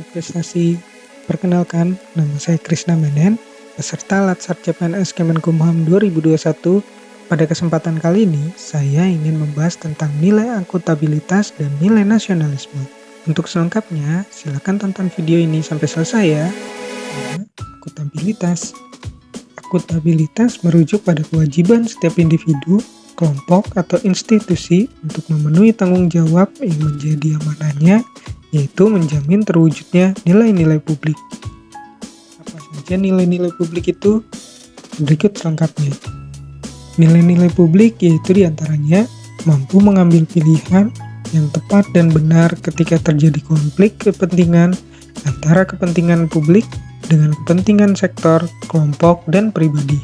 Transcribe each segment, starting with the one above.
Sahabat prestasi, perkenalkan nama saya Krisna Menen, peserta Latsar CPNS Kemenkumham 2021. Pada kesempatan kali ini, saya ingin membahas tentang nilai akuntabilitas dan nilai nasionalisme. Untuk selengkapnya, silakan tonton video ini sampai selesai ya. Akuntabilitas. Akuntabilitas merujuk pada kewajiban setiap individu, kelompok, atau institusi untuk memenuhi tanggung jawab yang menjadi amanahnya, yaitu menjamin terwujudnya nilai-nilai publik. Apa saja nilai-nilai publik itu? Berikut selengkapnya. Nilai-nilai publik yaitu diantaranya mampu mengambil pilihan yang tepat dan benar ketika terjadi konflik kepentingan antara kepentingan publik dengan kepentingan sektor, kelompok, dan pribadi.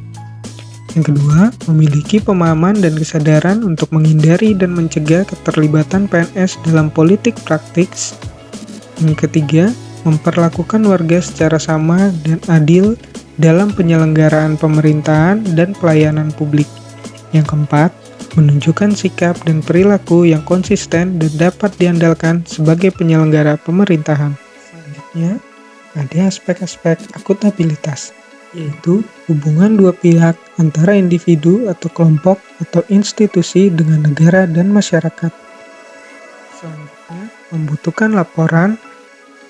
Yang kedua, memiliki pemahaman dan kesadaran untuk menghindari dan mencegah keterlibatan PNS dalam politik praktis. Yang ketiga, memperlakukan warga secara sama dan adil dalam penyelenggaraan pemerintahan dan pelayanan publik. Yang keempat, menunjukkan sikap dan perilaku yang konsisten dan dapat diandalkan sebagai penyelenggara pemerintahan. Selanjutnya, ada aspek-aspek akuntabilitas, yaitu hubungan dua pihak antara individu atau kelompok atau institusi dengan negara dan masyarakat. Selanjutnya, membutuhkan laporan,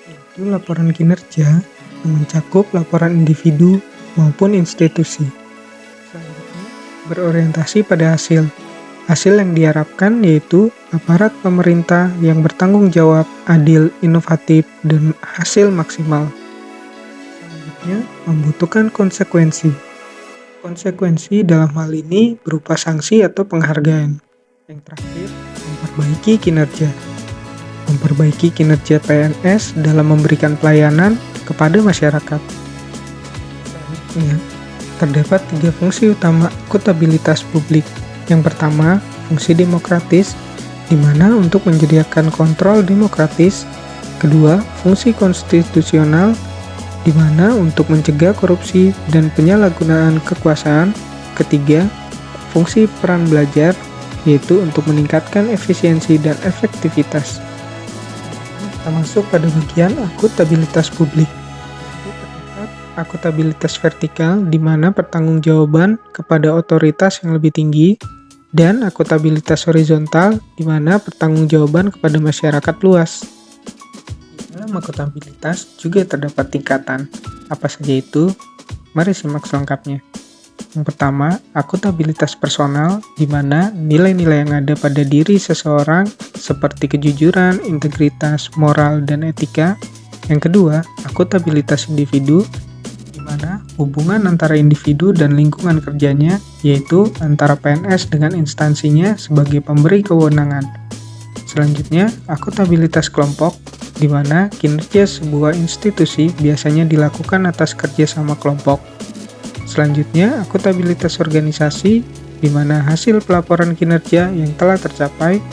yaitu laporan kinerja yang mencakup laporan individu maupun institusi. Selanjutnya, berorientasi pada hasil. Hasil yang diharapkan yaitu aparat pemerintah yang bertanggung jawab, adil, inovatif, dan hasil maksimal. Selanjutnya, membutuhkan konsekuensi. Konsekuensi dalam hal ini berupa sanksi atau penghargaan. Yang terakhir, memperbaiki kinerja. Memperbaiki kinerja PNS dalam memberikan pelayanan kepada masyarakat. Selanjutnya, terdapat 3 fungsi utama akuntabilitas publik. Yang pertama, fungsi demokratis, di mana untuk menyediakan kontrol demokratis. Kedua, fungsi konstitusional, di mana untuk mencegah korupsi dan penyalahgunaan kekuasaan. Ketiga, fungsi peran belajar, yaitu untuk meningkatkan efisiensi dan efektivitas. Kita masuk pada bagian akuntabilitas publik. Terdapat akuntabilitas vertikal, di mana pertanggungjawaban kepada otoritas yang lebih tinggi, dan akuntabilitas horizontal, di mana pertanggungjawaban kepada masyarakat luas. Dalam akuntabilitas juga terdapat tingkatan. Apa saja itu? Mari simak selengkapnya. Yang pertama, akuntabilitas personal, di mana nilai-nilai yang ada pada diri seseorang seperti kejujuran, integritas, moral, dan etika. Yang kedua, akuntabilitas individu, di mana hubungan antara individu dan lingkungan kerjanya, yaitu antara PNS dengan instansinya sebagai pemberi kewenangan. Selanjutnya, akuntabilitas kelompok, di mana kinerja sebuah institusi biasanya dilakukan atas kerjasama kelompok. Selanjutnya, akuntabilitas organisasi, di mana hasil pelaporan kinerja yang telah tercapai.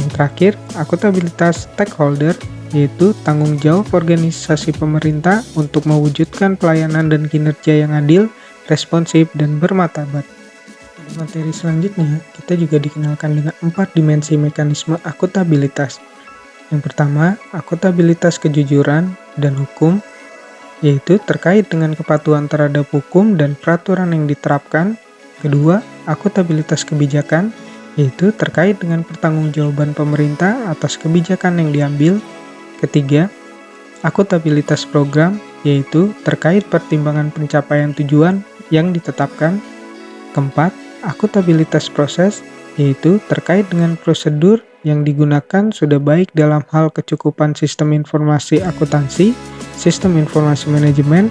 Yang terakhir, akuntabilitas stakeholder, yaitu tanggung jawab organisasi pemerintah untuk mewujudkan pelayanan dan kinerja yang adil, responsif, dan bermartabat. Pada materi selanjutnya, kita juga dikenalkan dengan 4 dimensi mekanisme akuntabilitas. Yang pertama, akuntabilitas kejujuran dan hukum, yaitu terkait dengan kepatuhan terhadap hukum dan peraturan yang diterapkan. Kedua, akuntabilitas kebijakan, yaitu terkait dengan pertanggungjawaban pemerintah atas kebijakan yang diambil. Ketiga, akuntabilitas program, yaitu terkait pertimbangan pencapaian tujuan yang ditetapkan. Keempat, akuntabilitas proses, yaitu terkait dengan prosedur yang digunakan sudah baik dalam hal kecukupan sistem informasi akuntansi, sistem informasi manajemen,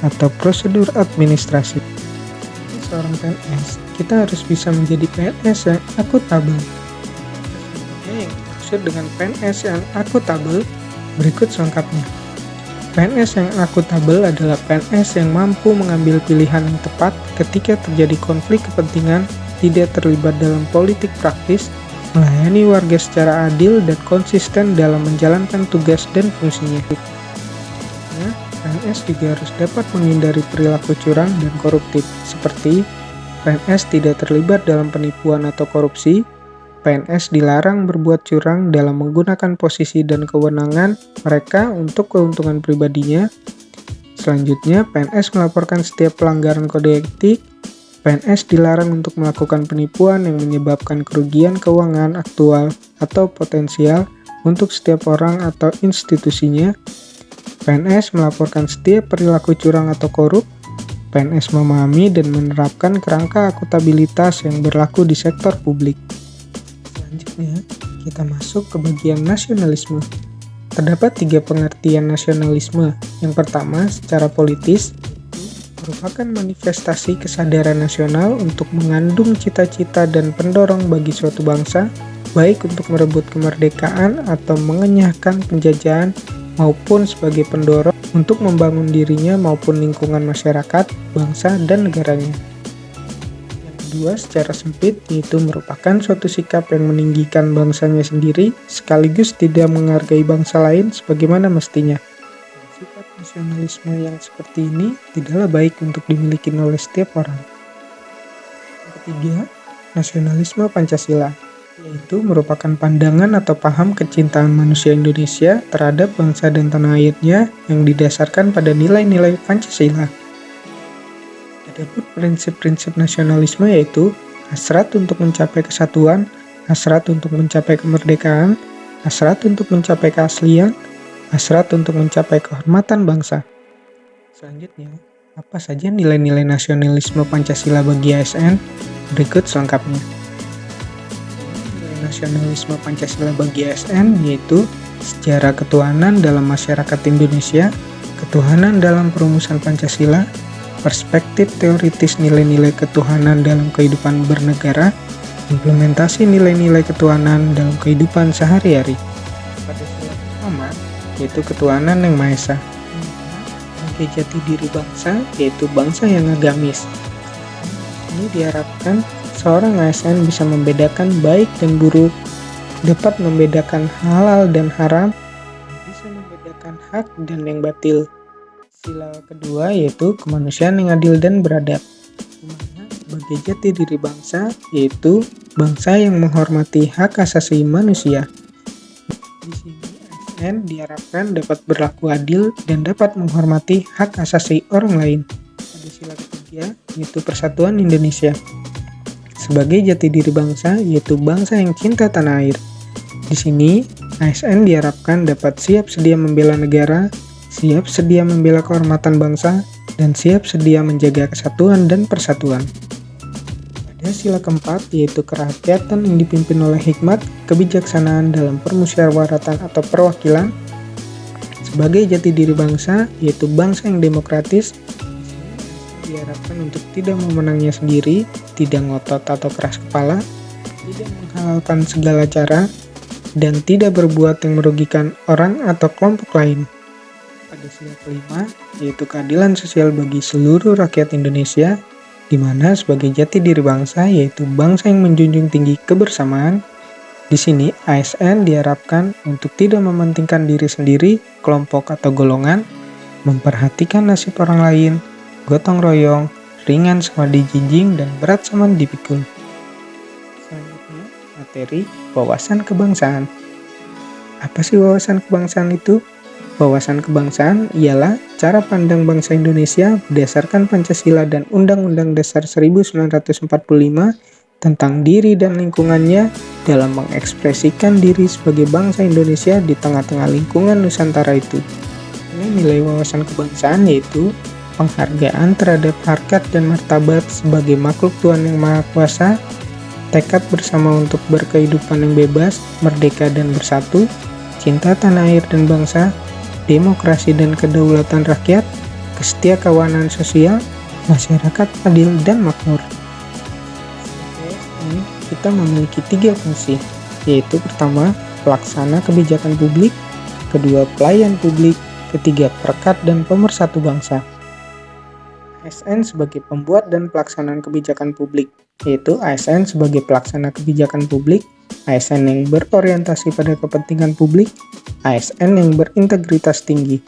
atau prosedur administrasi. Seorang PNS, kita harus bisa menjadi PNS yang akuntabel. Yang dimaksud dengan PNS yang akuntabel, berikut selengkapnya. PNS yang akuntabel adalah PNS yang mampu mengambil pilihan yang tepat ketika terjadi konflik kepentingan, tidak terlibat dalam politik praktis, melayani warga secara adil dan konsisten dalam menjalankan tugas dan fungsinya. PNS juga harus dapat menghindari perilaku curang dan koruptif, seperti PNS tidak terlibat dalam penipuan atau korupsi, PNS dilarang berbuat curang dalam menggunakan posisi dan kewenangan mereka untuk keuntungan pribadinya. Selanjutnya, PNS melaporkan setiap pelanggaran kode etik. PNS dilarang untuk melakukan penipuan yang menyebabkan kerugian keuangan aktual atau potensial untuk setiap orang atau institusinya. PNS melaporkan setiap perilaku curang atau korup. PNS memahami dan menerapkan kerangka akuntabilitas yang berlaku di sektor publik. Selanjutnya, kita masuk ke bagian nasionalisme. Terdapat 3 pengertian nasionalisme. Yang pertama, secara politis, merupakan manifestasi kesadaran nasional untuk mengandung cita-cita dan pendorong bagi suatu bangsa, baik untuk merebut kemerdekaan atau mengenyahkan penjajahan, maupun sebagai pendorong untuk membangun dirinya maupun lingkungan masyarakat, bangsa, dan negaranya. Yang kedua, secara sempit, yaitu merupakan suatu sikap yang meninggikan bangsanya sendiri, sekaligus tidak menghargai bangsa lain sebagaimana mestinya. Sifat nasionalisme yang seperti ini tidaklah baik untuk dimiliki oleh setiap orang. Yang ketiga, nasionalisme Pancasila, yaitu merupakan pandangan atau paham kecintaan manusia Indonesia terhadap bangsa dan tanah airnya yang didasarkan pada nilai-nilai Pancasila. Adapun prinsip-prinsip nasionalisme yaitu hasrat untuk mencapai kesatuan, hasrat untuk mencapai kemerdekaan, hasrat untuk mencapai keaslian, hasrat untuk mencapai kehormatan bangsa. Selanjutnya, apa saja nilai-nilai nasionalisme Pancasila bagi ASN? Berikut selengkapnya. Nasionalisme Pancasila bagi ASN yaitu sejarah ketuhanan dalam masyarakat Indonesia, ketuhanan dalam perumusan Pancasila, perspektif teoritis nilai-nilai ketuhanan dalam kehidupan bernegara, implementasi nilai-nilai ketuhanan dalam kehidupan sehari-hari. Pada sila pertama, yaitu ketuhanan yang Maha Esa. Sebagai jati diri bangsa, yaitu bangsa yang agamis. Ini diharapkan seorang ASN bisa membedakan baik dan buruk, dapat membedakan halal dan haram, bisa membedakan hak dan yang batil. Sila kedua yaitu kemanusiaan yang adil dan beradab. Dimana sebagai jati diri bangsa yaitu bangsa yang menghormati hak asasi manusia. Di sini ASN diharapkan dapat berlaku adil dan dapat menghormati hak asasi orang lain. Pada sila ketiga yaitu persatuan Indonesia. Sebagai jati diri bangsa, yaitu bangsa yang cinta tanah air. Di sini, ASN diharapkan dapat siap sedia membela negara, siap sedia membela kehormatan bangsa, dan siap sedia menjaga kesatuan dan persatuan. Pada sila keempat, yaitu kerakyatan yang dipimpin oleh hikmat, kebijaksanaan dalam permusyawaratan atau perwakilan. Sebagai jati diri bangsa, yaitu bangsa yang demokratis, diharapkan untuk tidak memenangnya sendiri, tidak ngotot atau keras kepala, tidak menghalalkan segala cara, dan tidak berbuat yang merugikan orang atau kelompok lain. Pada sila kelima, yaitu keadilan sosial bagi seluruh rakyat Indonesia, di mana sebagai jati diri bangsa, yaitu bangsa yang menjunjung tinggi kebersamaan. Di sini, ASN diharapkan untuk tidak mementingkan diri sendiri, kelompok atau golongan, memperhatikan nasib orang lain, gotong royong, ringan sama dijinjing, dan berat sama dipikul. Selanjutnya, materi wawasan kebangsaan. Apa sih wawasan kebangsaan itu? Wawasan kebangsaan ialah cara pandang bangsa Indonesia berdasarkan Pancasila dan Undang-Undang Dasar 1945 tentang diri dan lingkungannya dalam mengekspresikan diri sebagai bangsa Indonesia di tengah-tengah lingkungan Nusantara itu. Nilai wawasan kebangsaan yaitu penghargaan terhadap harkat dan martabat sebagai makhluk Tuhan yang Maha Kuasa, tekad bersama untuk berkehidupan yang bebas, merdeka dan bersatu, cinta tanah air dan bangsa, demokrasi dan kedaulatan rakyat, kesetiakawanan sosial, masyarakat adil dan makmur. Ini kita memiliki 3 fungsi, yaitu pertama, pelaksana kebijakan publik, kedua, pelayan publik, ketiga, perekat dan pemersatu bangsa. ASN sebagai pembuat dan pelaksanaan kebijakan publik, yaitu ASN sebagai pelaksana kebijakan publik, ASN yang berorientasi pada kepentingan publik, ASN yang berintegritas tinggi.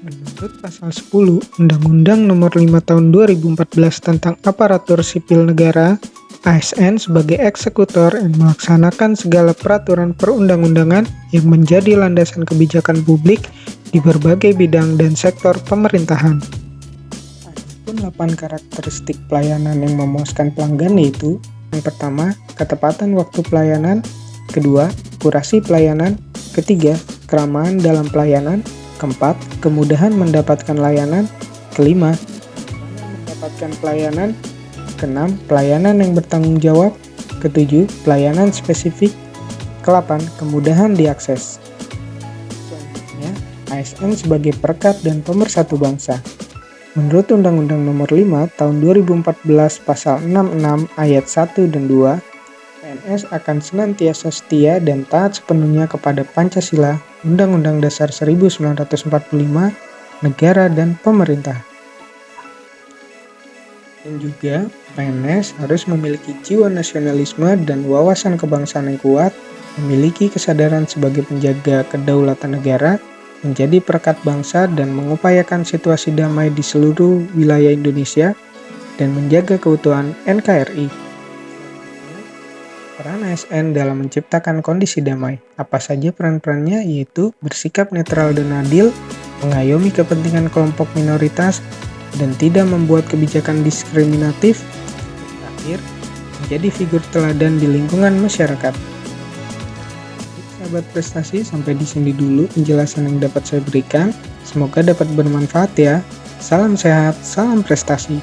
Menurut pasal 10 Undang-Undang Nomor 5 Tahun 2014 tentang Aparatur Sipil Negara, ASN sebagai eksekutor yang melaksanakan segala peraturan perundang-undangan yang menjadi landasan kebijakan publik di berbagai bidang dan sektor pemerintahan. Adapun 8 karakteristik pelayanan yang memuaskan pelanggan yaitu: yang pertama, ketepatan waktu pelayanan; kedua, akurasi pelayanan; ketiga, keramahan dalam pelayanan; keempat, kemudahan mendapatkan layanan; kelima, mendapatkan pelayanan; keenam, pelayanan yang bertanggung jawab; ketujuh, pelayanan spesifik; ke-8, kemudahan diakses. Selanjutnya, ASN sebagai perekat dan pemersatu bangsa. Menurut Undang-Undang Nomor 5 Tahun 2014 Pasal 66 Ayat 1 dan 2, PNS akan senantiasa setia dan taat sepenuhnya kepada Pancasila, Undang-Undang Dasar 1945, negara dan pemerintah. Dan juga, PNS harus memiliki jiwa nasionalisme dan wawasan kebangsaan yang kuat, memiliki kesadaran sebagai penjaga kedaulatan negara, menjadi perekat bangsa dan mengupayakan situasi damai di seluruh wilayah Indonesia, dan menjaga keutuhan NKRI. Peran ASN dalam menciptakan kondisi damai. Apa saja peran-perannya? Yaitu bersikap netral dan adil, mengayomi kepentingan kelompok minoritas, dan tidak membuat kebijakan diskriminatif. Terakhir, menjadi figur teladan di lingkungan masyarakat. Sahabat prestasi, sampai di sini dulu penjelasan yang dapat saya berikan. Semoga dapat bermanfaat ya. Salam sehat, salam prestasi.